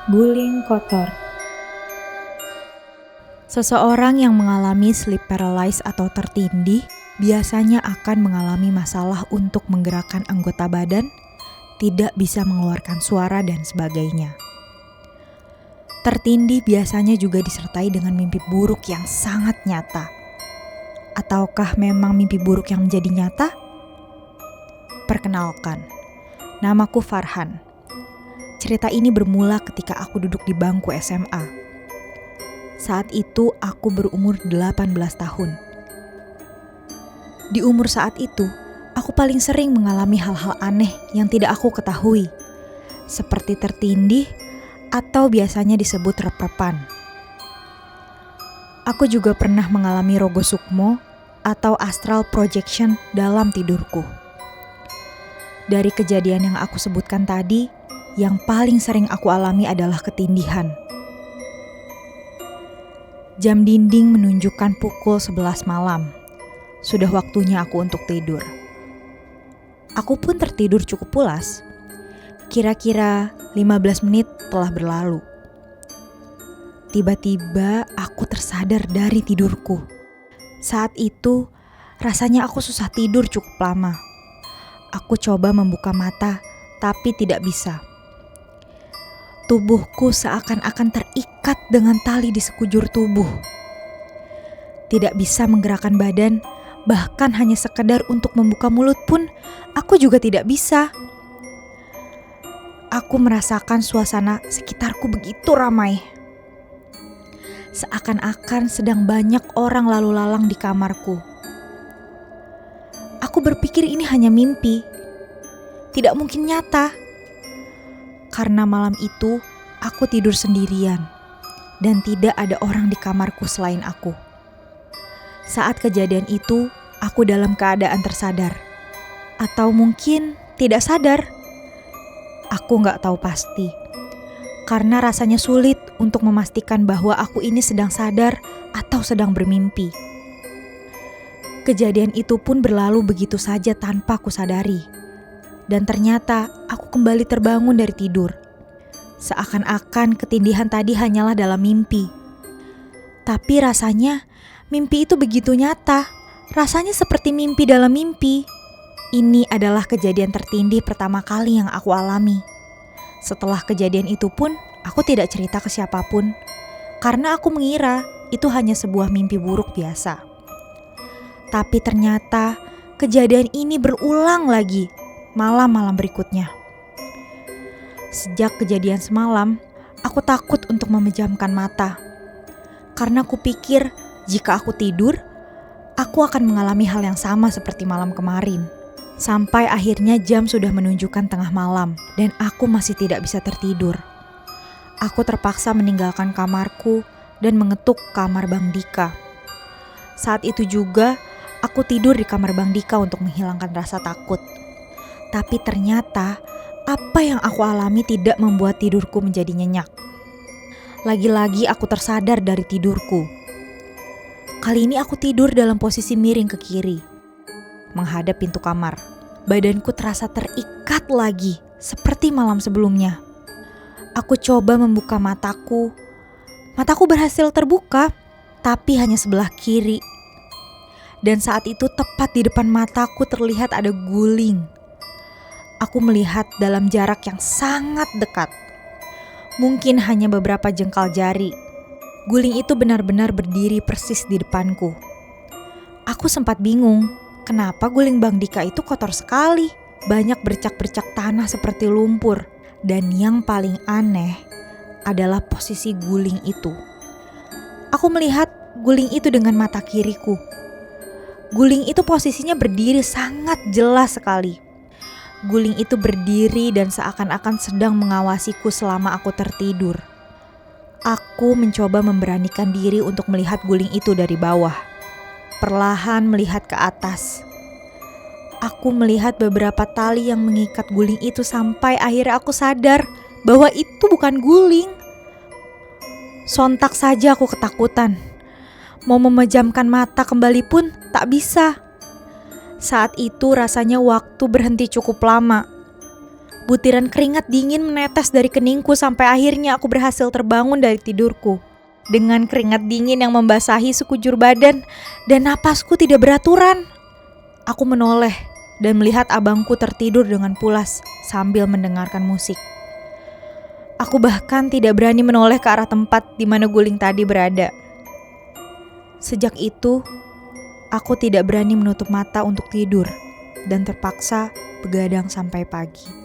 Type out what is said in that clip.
Guling kotor. Seseorang yang mengalami sleep paralysis atau tertindih biasanya akan mengalami masalah untuk menggerakkan anggota badan, tidak bisa mengeluarkan suara dan sebagainya. Tertindih biasanya juga disertai dengan mimpi buruk yang sangat nyata. Ataukah memang mimpi buruk yang menjadi nyata? Perkenalkan, namaku Farhan. Cerita ini bermula ketika aku duduk di bangku SMA. Saat itu aku berumur 18 tahun. Di umur saat itu, aku paling sering mengalami hal-hal aneh yang tidak aku ketahui, seperti tertindih atau biasanya disebut rep-repan. Aku juga pernah mengalami rogo sukmo atau astral projection dalam tidurku. Dari kejadian yang aku sebutkan tadi, yang paling sering aku alami adalah ketindihan. Jam dinding menunjukkan pukul 11 malam. Sudah waktunya aku untuk tidur. Aku pun tertidur cukup pulas. Kira-kira 15 menit telah berlalu. Tiba-tiba aku tersadar dari tidurku. Saat itu rasanya aku susah tidur cukup lama. Aku coba membuka mata, tapi tidak bisa. Tubuhku seakan-akan terikat dengan tali di sekujur tubuh. Tidak bisa menggerakkan badan, bahkan hanya sekedar untuk membuka mulut pun aku juga tidak bisa. Aku merasakan suasana sekitarku begitu ramai. Seakan-akan sedang banyak orang lalu lalang di kamarku. Aku berpikir ini hanya mimpi. Tidak mungkin nyata. Karena malam itu aku tidur sendirian dan tidak ada orang di kamarku selain aku. Saat kejadian itu, aku dalam keadaan tersadar. Atau mungkin tidak sadar. Aku gak tahu pasti. Karena rasanya sulit untuk memastikan bahwa aku ini sedang sadar atau sedang bermimpi. Kejadian itu pun berlalu begitu saja tanpa aku sadari. Dan ternyata aku kembali terbangun dari tidur. Seakan-akan ketindihan tadi hanyalah dalam mimpi. Tapi rasanya mimpi itu begitu nyata. Rasanya seperti mimpi dalam mimpi. Ini adalah kejadian tertindih pertama kali yang aku alami. Setelah kejadian itu pun aku tidak cerita ke siapapun. Karena aku mengira itu hanya sebuah mimpi buruk biasa. Tapi ternyata kejadian ini berulang lagi malam-malam berikutnya. Sejak kejadian semalam, aku takut untuk memejamkan mata. Karena aku pikir jika aku tidur, aku akan mengalami hal yang sama seperti malam kemarin. Sampai akhirnya jam sudah menunjukkan tengah malam dan aku masih tidak bisa tertidur. Aku terpaksa meninggalkan kamarku dan mengetuk kamar Bang Dika. Saat itu juga, aku tidur di kamar Bang Dika untuk menghilangkan rasa takut. Tapi ternyata apa yang aku alami tidak membuat tidurku menjadi nyenyak. Lagi-lagi aku tersadar dari tidurku. Kali ini aku tidur dalam posisi miring ke kiri, menghadap pintu kamar. Badanku terasa terikat lagi, seperti malam sebelumnya. Aku coba membuka mataku. Mataku berhasil terbuka, tapi hanya sebelah kiri. Dan saat itu tepat di depan mataku terlihat ada guling. Aku melihat dalam jarak yang sangat dekat. Mungkin hanya beberapa jengkal jari. Guling itu benar-benar berdiri persis di depanku. Aku sempat bingung, kenapa guling Bang Dika itu kotor sekali. Banyak bercak-bercak tanah seperti lumpur. Dan yang paling aneh adalah posisi guling itu. Aku melihat guling itu dengan mata kiriku. Guling itu posisinya berdiri sangat jelas sekali. Guling itu berdiri dan seakan-akan sedang mengawasiku selama aku tertidur. Aku mencoba memberanikan diri untuk melihat guling itu dari bawah. Perlahan melihat ke atas. Aku melihat beberapa tali yang mengikat guling itu sampai akhirnya aku sadar bahwa itu bukan guling. Sontak saja aku ketakutan. Mau memejamkan mata kembali pun tak bisa. Saat itu rasanya waktu berhenti cukup lama. Butiran keringat dingin menetes dari keningku sampai akhirnya aku berhasil terbangun dari tidurku. Dengan keringat dingin yang membasahi sekujur badan dan napasku tidak beraturan. Aku menoleh dan melihat abangku tertidur dengan pulas sambil mendengarkan musik. Aku bahkan tidak berani menoleh ke arah tempat di mana guling tadi berada. Sejak itu, aku tidak berani menutup mata untuk tidur dan terpaksa begadang sampai pagi.